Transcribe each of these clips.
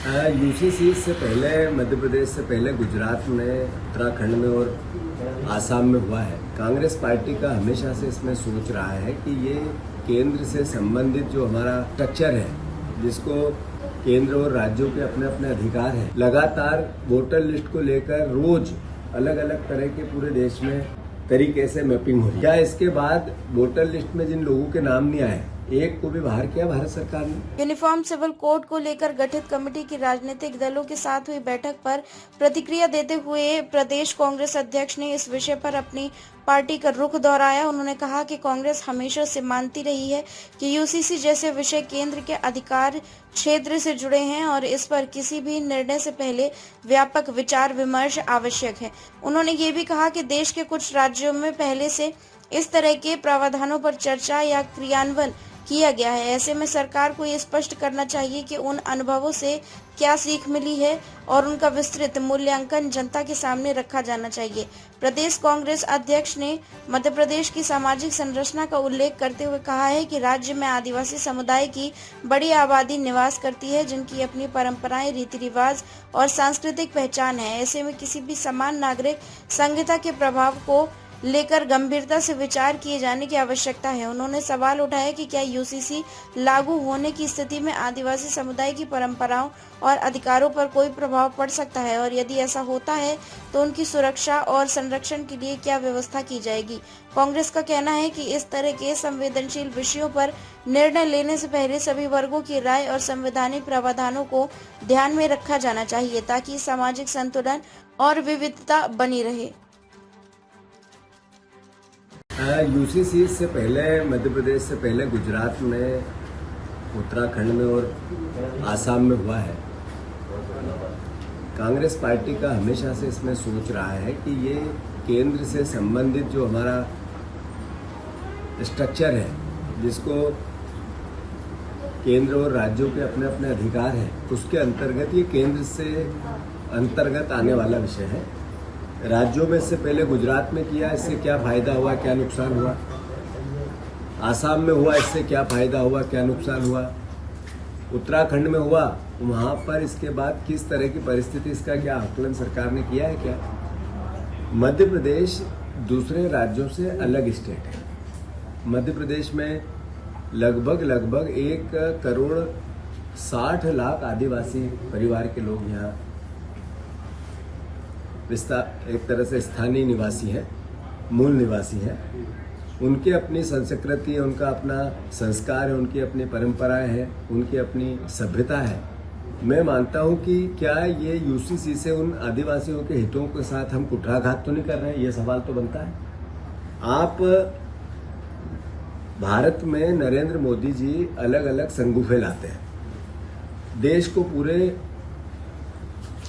UCC से पहले, मध्य प्रदेश से पहले गुजरात में, उत्तराखंड में और आसाम में हुआ है। कांग्रेस पार्टी का हमेशा से इसमें सोच रहा है कि ये केंद्र से संबंधित जो हमारा स्ट्रक्चर है, जिसको केंद्र और राज्यों के अपने अपने अधिकार हैं, लगातार वोटर लिस्ट को लेकर रोज अलग अलग तरह के पूरे देश में तरीके से मैपिंग हो रही है। क्या इसके बाद वोटर लिस्ट में जिन लोगों के नाम नहीं आए, एक को भी बाहर किया भारत सरकार ने। यूनिफॉर्म सिविल कोड को लेकर गठित कमेटी की राजनीतिक दलों के साथ हुई बैठक पर प्रतिक्रिया देते हुए प्रदेश कांग्रेस अध्यक्ष ने इस विषय पर अपनी पार्टी का रुख दोहराया। उन्होंने कहा कि कांग्रेस हमेशा से मानती रही है कि यूसीसी जैसे विषय केंद्र के अधिकार क्षेत्र से जुड़े हैं और इस पर किसी भी निर्णय से पहले व्यापक विचार विमर्श आवश्यक है। उन्होंने ये भी कहा कि देश के कुछ राज्यों में पहले से इस तरह के प्रावधानों पर चर्चा या क्रियान्वयन किया गया है। ऐसे में सरकार को ये स्पष्ट करना चाहिए कि उन अनुभवों से क्या सीख मिली है और उनका विस्तृत मूल्यांकन जनता के सामने रखा जाना चाहिए। प्रदेश कांग्रेस अध्यक्ष ने मध्य प्रदेश की सामाजिक संरचना का उल्लेख करते हुए कहा है कि राज्य में आदिवासी समुदाय की बड़ी आबादी निवास करती है, जिनकी अपनी परंपराएं, रीति रिवाज और सांस्कृतिक पहचान है। ऐसे में किसी भी समान नागरिक संहिता के प्रभाव को लेकर गंभीरता से विचार किए जाने की आवश्यकता है। उन्होंने सवाल उठाया कि क्या यूसीसी लागू होने की स्थिति में आदिवासी समुदाय की परंपराओं और अधिकारों पर कोई प्रभाव पड़ सकता है, और यदि ऐसा होता है तो उनकी सुरक्षा और संरक्षण के लिए क्या व्यवस्था की जाएगी। कांग्रेस का कहना है कि इस तरह के संवेदनशील विषयों पर निर्णय लेने से पहले सभी वर्गों की राय और संवैधानिक प्रावधानों को ध्यान में रखा जाना चाहिए, ताकि सामाजिक संतुलन और विविधता बनी रहे। यूसीसी से पहले, मध्य प्रदेश से पहले गुजरात में, उत्तराखंड में और आसाम में हुआ है। कांग्रेस पार्टी का हमेशा से इसमें सोच रहा है कि ये केंद्र से संबंधित जो हमारा स्ट्रक्चर है, जिसको केंद्र और राज्यों के अपने अपने अधिकार हैं, उसके अंतर्गत ये केंद्र से अंतर्गत आने वाला विषय है। राज्यों में इससे पहले गुजरात में किया, इससे क्या फायदा हुआ, क्या नुकसान हुआ। आसाम में हुआ, इससे क्या फायदा हुआ, क्या नुकसान हुआ। उत्तराखंड में हुआ, वहां पर इसके बाद किस तरह की परिस्थिति, इसका क्या आकलन सरकार ने किया है क्या। मध्य प्रदेश दूसरे राज्यों से अलग स्टेट है। मध्य प्रदेश में लगभग 1,60,00,000 आदिवासी परिवार के लोग यहाँ एक तरह से स्थानीय निवासी हैं, मूल निवासी हैं। उनकी अपनी संस्कृति है, उनका अपना संस्कार है, उनकी अपनी परंपराएं हैं, उनकी अपनी सभ्यता है। मैं मानता हूं कि क्या ये यूसीसी से उन आदिवासियों के हितों के साथ हम कुठाराघात तो नहीं कर रहे हैं, ये सवाल तो बनता है। आप भारत में नरेंद्र मोदी जी अलग अलग संगुफे लाते हैं, देश को पूरे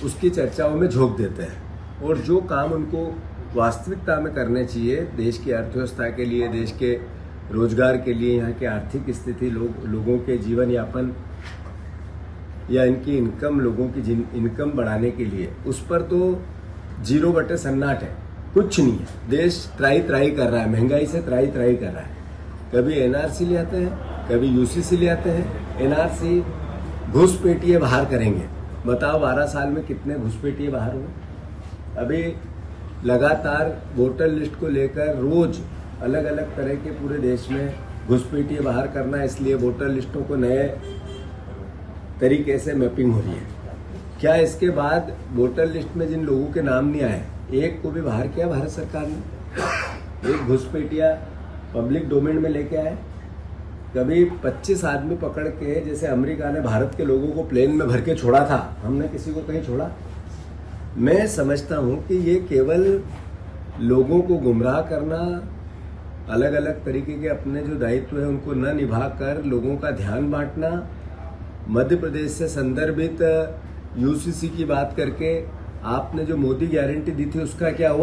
उसकी चर्चाओं में झोंक देते हैं, और जो काम उनको वास्तविकता में करने चाहिए देश की अर्थव्यवस्था के लिए, देश के रोजगार के लिए, यहाँ की आर्थिक स्थिति, लोगों के जीवन यापन या इनकी इनकम, लोगों की इनकम बढ़ाने के लिए, उस पर तो 0 सन्नाट है, कुछ नहीं है। देश त्राही कर रहा है, महंगाई से त्राही कर रहा है। कभी एनआरसी ले आते हैं, कभी यूसीसी ले आते हैं। एनआरसी घुसपैठिए बाहर करेंगे, बताओ 12 साल में कितने घुसपैठिए बाहर हुए। अभी लगातार वोटर लिस्ट को लेकर रोज अलग अलग तरह के पूरे देश में घुसपैठिए बाहर करना, इसलिए वोटर लिस्टों को नए तरीके से मैपिंग हो रही है। क्या इसके बाद वोटर लिस्ट में जिन लोगों के नाम नहीं आए, एक को भी बाहर किया भारत सरकार ने। एक घुसपैठिया पब्लिक डोमेन में लेके आए। कभी 25 आदमी पकड़ के, जैसे अमेरिका ने भारत के लोगों को प्लेन में भर के छोड़ा था, हमने किसी को कहीं छोड़ा। मैं समझता हूं कि ये केवल लोगों को गुमराह करना, अलग अलग तरीके के अपने जो दायित्व है उनको न निभाकर लोगों का ध्यान बांटना, मध्य प्रदेश से संदर्भित यूसीसी की बात करके आपने जो मोदी गारंटी दी थी उसका क्या हुआ।